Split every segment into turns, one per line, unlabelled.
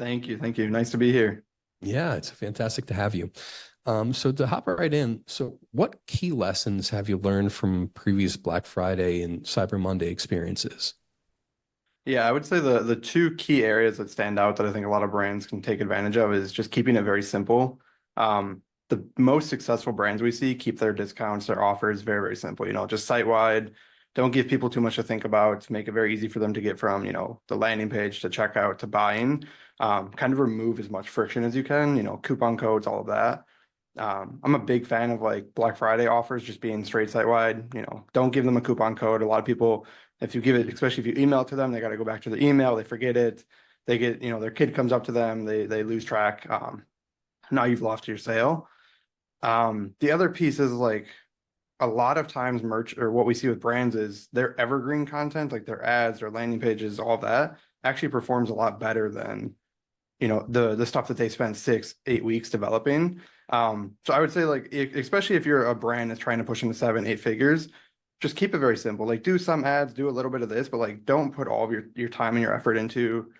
Thank you. Thank you. Nice to be here.
Yeah, it's fantastic to have you. So to hop right in, so what key lessons have you learned from previous Black Friday and Cyber Monday experiences?
Yeah, I would say the two key areas that stand out that I think a lot of brands can take advantage of is just keeping it very simple. The most successful brands we see keep their discounts, their offers very, very simple. Just site wide. Don't give people too much to think about. Make it very easy for them to get from, the landing page to checkout to buying. Kind of remove as much friction as you can, coupon codes, all of that. I'm a big fan of like Black Friday offers just being straight site wide. Don't give them a coupon code. A lot of people, if you give it, especially if you email it to them, they got to go back to the email, they forget it. They get, their kid comes up to them, they lose track. Now you've lost your sale. The other piece is like a lot of times merch or what we see with brands is their evergreen content, like their ads, their landing pages, all that actually performs a lot better than the stuff that they spend 6, 8 weeks developing. So I would say like especially if you're a brand that's trying to push into 7, 8 figures, just keep it very simple. Like do some ads, do a little bit of this, but like don't put all of your time and your effort into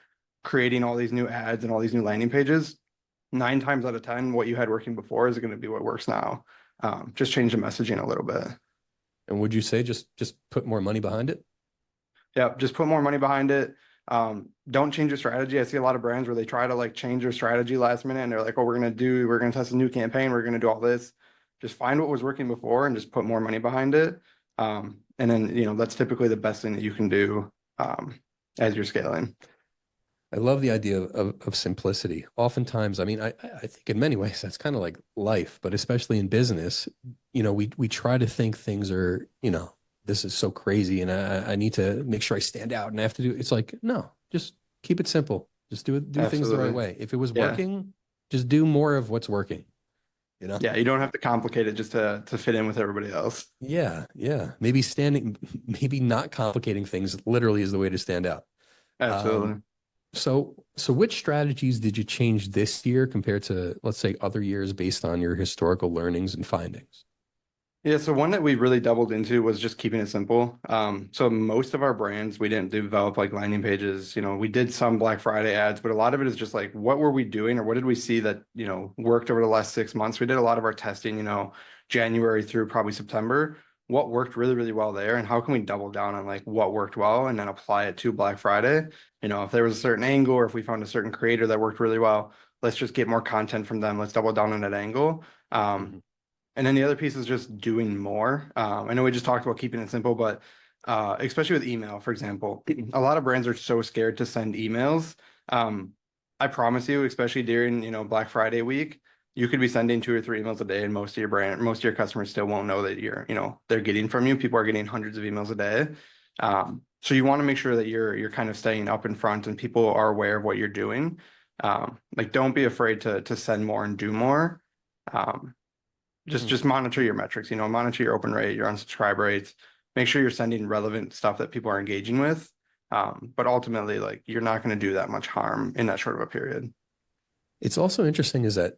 creating all these new ads and all these new landing pages. 9 times out of 10, what you had working before is going to be what works now. Just change the messaging a little bit.
And would you say just put more money behind it?
Yeah, just put more money behind it. Don't change your strategy. I see a lot of brands where they try to like change their strategy last minute and they're like, oh, we're gonna test a new campaign, we're gonna do all this. Just find what was working before and just put more money behind it. And then, that's typically the best thing that you can do as you're scaling.
I love the idea of simplicity. Oftentimes, I mean, I think in many ways that's kind of like life, but especially in business, we try to think things are, this is so crazy and I need to make sure I stand out and I have to do it's like, no, just keep it simple. Just do things the right
Absolutely.
way. If it was
Yeah.
working, just do more of what's working, you know?
Yeah. You don't have to complicate it just to fit in with everybody else.
Yeah, yeah. Maybe not complicating things literally is the way to stand out. Um,
Absolutely.
so which strategies did you change this year compared to, let's say, other years based on your historical learnings and findings?
Yeah, so one that we really doubled into was just keeping it simple. So most of our brands, we didn't develop like landing pages. We did some Black Friday ads, but a lot of it is just like, what were we doing or what did we see that, worked over the last 6 months? We did a lot of our testing, January through probably September. What worked really, really well there, and how can we double down on like what worked well and then apply it to Black Friday? If there was a certain angle or if we found a certain creator that worked really well, let's just get more content from them. Let's double down on that angle.
Mhm.
And then the other piece is just doing more. I know we just talked about keeping it simple, but especially with email, for example, a lot of brands are so scared to send emails. Um, I promise you, especially during, Black Friday week, you could be sending 2 or 3 emails a day, and most of your customers still won't know that they're getting from you. People are getting hundreds of emails a day. So you want to make sure that you're kind of staying up in front and people are aware of what you're doing. Like don't be afraid to send more and do more. Um, just
Mhm.
just monitor your metrics, monitor your open rate, your unsubscribe rates, make sure you're sending relevant stuff that people are engaging with. But ultimately, like you're not going to do that much harm in that short of a period.
It's also interesting is that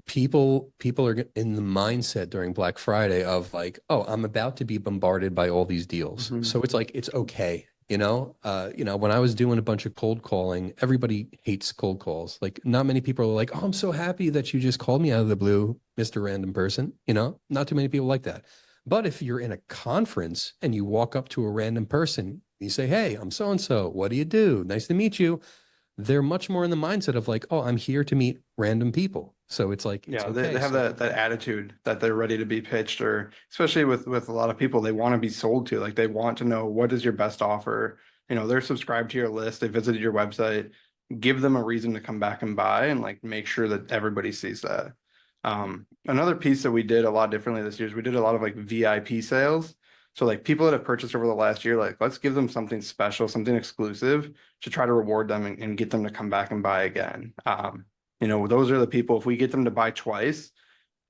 people are in the mindset during Black Friday of like, oh, I'm about to be bombarded by all these deals.
Mhm.
So it's like it's okay, when I was doing a bunch of cold calling, everybody hates cold calls. Like not many people are like, oh, I'm so happy that you just called me out of the blue, Mr. Random Person. Not too many people like that. But if you're in a conference and you walk up to a random person, you say, hey, I'm so and so. What do you do? Nice to meet you. They're much more in the mindset of like, oh, I'm here to meet random people. So it's like, it's
Yeah, they,
okay.
they have
So,
that attitude that they're ready to be pitched, or especially with a lot of people, they want to be sold to. Like they want to know what is your best offer. They're subscribed to your list, they visited your website. Give them a reason to come back and buy, and like make sure that everybody sees that. Another piece that we did a lot differently this year is we did a lot of like VIP sales. So like people that have purchased over the last year, like let's give them something special, something exclusive to try to reward them and get them to come back and buy again. Those are the people, if we get them to buy twice,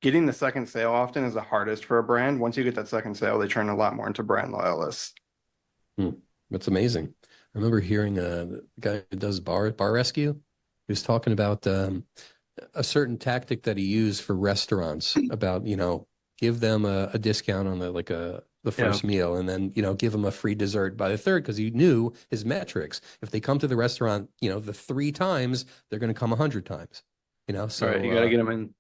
getting the second sale often is the hardest for a brand. Once you get that second sale, they turn a lot more into brand loyalists.
hmm, that's amazing. I remember hearing the guy who does bar rescue. He was talking about a certain tactic that he used for restaurants about, give them a discount on the like the
Yeah.
first meal, and then, give them a free dessert by the third, because he knew his metrics. If they come to the restaurant, the 3 times, they're going to come 100 times,
Right. You
so
got to get them in.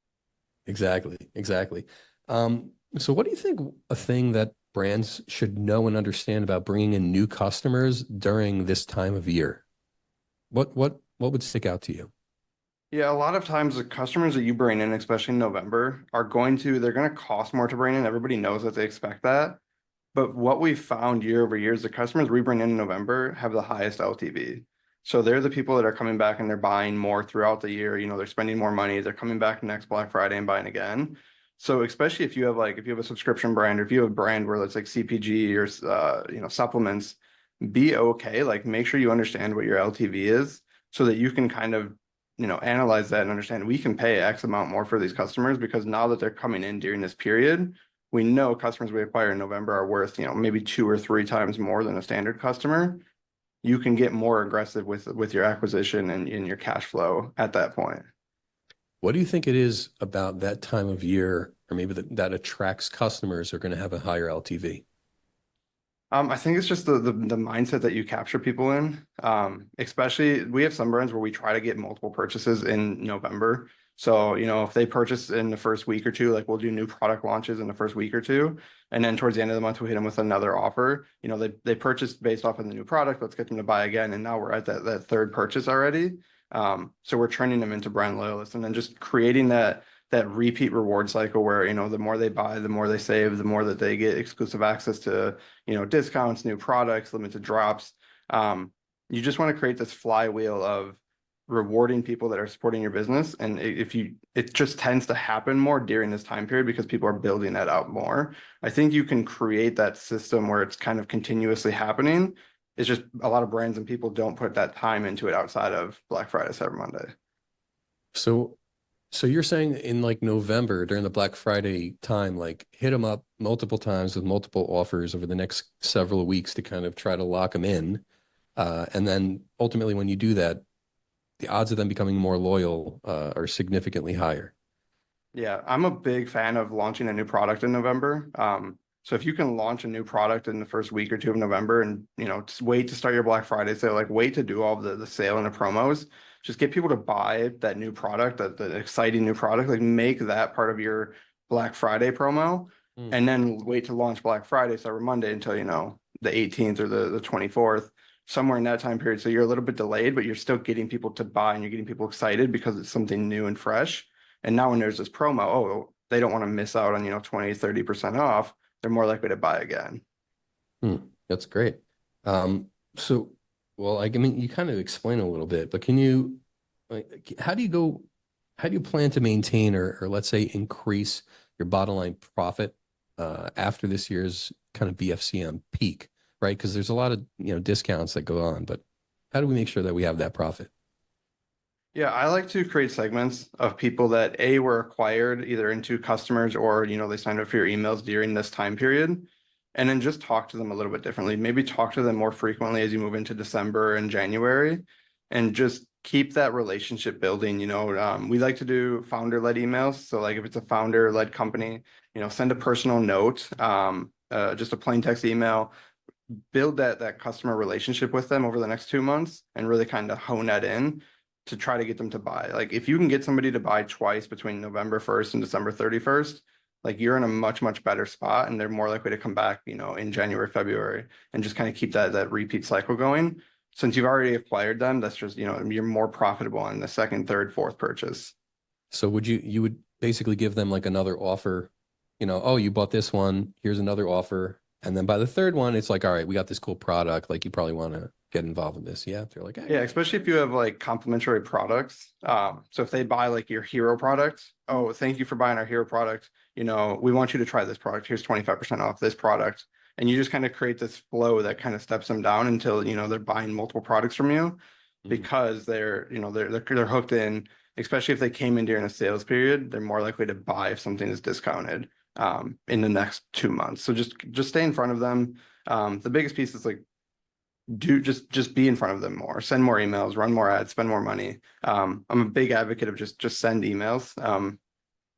exactly, exactly. So what do you think a thing that brands should know and understand about bringing in new customers during this time of year? What would stick out to you?
Yeah, a lot of times the customers that you bring in, especially in November, they're going to cost more to bring in. Everybody knows that they expect that. But what we found year over year is the customers we bring in November have the highest LTV. So they're the people that are coming back and they're buying more throughout the year. They're spending more money. They're coming back next Black Friday and buying again. So especially if you have a subscription brand or if you have a brand where it's like CPG or supplements, be okay. Like make sure you understand what your LTV is so that you can kind of analyze that and understand we can pay X amount more for these customers because now that they're coming in during this period, we know customers we acquire in November are worth, maybe 2 or 3 times more than a standard customer. You can get more aggressive with your acquisition and in your cash flow at that point.
What do you think it is about that time of year, or maybe that attracts customers who are going to have a higher LTV?
I think it's just the mindset that you capture people in. Especially we have some brands where we try to get multiple purchases in November. So, if they purchase in the first week or two, like we'll do new product launches in the first week or two. And then towards the end of the month, we hit them with another offer. They purchased based off of the new product. Let's get them to buy again. And now we're at that third purchase already. So we're turning them into brand loyalists and then just creating that repeat reward cycle where, the more they buy, the more they save, the more that they get exclusive access to, discounts, new products, limited drops. You just want to create this flywheel of rewarding people that are supporting your business. And it just tends to happen more during this time period because people are building that out more. I think you can create that system where it's kind of continuously happening. It's just a lot of brands and people don't put that time into it outside of Black Friday, Cyber Monday.
So, so you're saying in like November during the Black Friday time, like hit them up multiple times with multiple offers over the next several weeks to kind of try to lock them in. And then ultimately, when you do that, the odds of them becoming more loyal are significantly higher.
Yeah, I'm a big fan of launching a new product in November. So if you can launch a new product in the first week or two of November and, just wait to start your Black Friday sale, like wait to do all the sale and the promos, just get people to buy that new product, that the exciting new product, like make that part of your Black Friday promo
Mm.
and then wait to launch Black Friday, Cyber Monday until, the 18th or the 24th, somewhere in that time period. So you're a little bit delayed, but you're still getting people to buy and you're getting people excited because it's something new and fresh. And now when there's this promo, they don't want to miss out on, 20, 30% off. They're more likely to buy again.
Hmm, that's great. Um, so, well, I mean, you kind of explain a little bit, but can you, like, how do you plan to maintain or let's say increase your bottom line profit after this year's kind of BFCM peak, right? Because there's a lot of, discounts that go on, but how do we make sure that we have that profit?
Yeah, I like to create segments of people that A were acquired either into customers or, they signed up for your emails during this time period. And then just talk to them a little bit differently. Maybe talk to them more frequently as you move into December and January and just keep that relationship building. We like to do founder-led emails. So like if it's a founder-led company, send a personal note, just a plain text email, build that customer relationship with them over the next 2 months and really kind of hone that in to try to get them to buy. Like if you can get somebody to buy twice between November 1st and December 31st, like you're in a much, much better spot and they're more likely to come back, in January, February and just kind of keep that repeat cycle going. Since you've already acquired them, that's just, you're more profitable on the second, third, fourth purchase.
So you would basically give them like another offer, oh, you bought this one, here's another offer. And then by the third one, it's like, all right, we got this cool product. Like you probably want to get involved in this. Yeah. They're like, hey,
Yeah, especially if you have like complementary products. So if they buy like your hero product, oh, thank you for buying our hero product. We want you to try this product. Here's 25% off this product. And you just kind of create this flow that kind of steps them down until, they're buying multiple products from you
mhm.
because they're hooked in, especially if they came in during a sales period, they're more likely to buy if something is discounted in the next 2 months. So just stay in front of them. The biggest piece is like just be in front of them more, send more emails, run more ads, spend more money. I'm a big advocate of just send emails.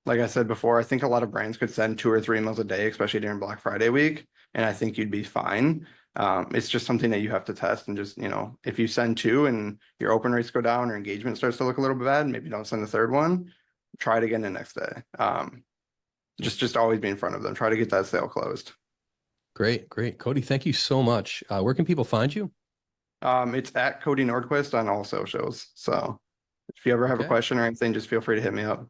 Like I said before, I think a lot of brands could send 2 or 3 emails a day, especially during Black Friday week, and I think you'd be fine. It's just something that you have to test and just, if you send two and your open rates go down or engagement starts to look a little bit bad, maybe don't send the third one. Try it again the next day. Just always be in front of them. Try to get that sale closed.
Great, great. Kody, thank you so much. Where can people find you?
It's at Kody Nordquist on all socials. So if you ever have a
Okay.
question or anything, just feel free to hit me up.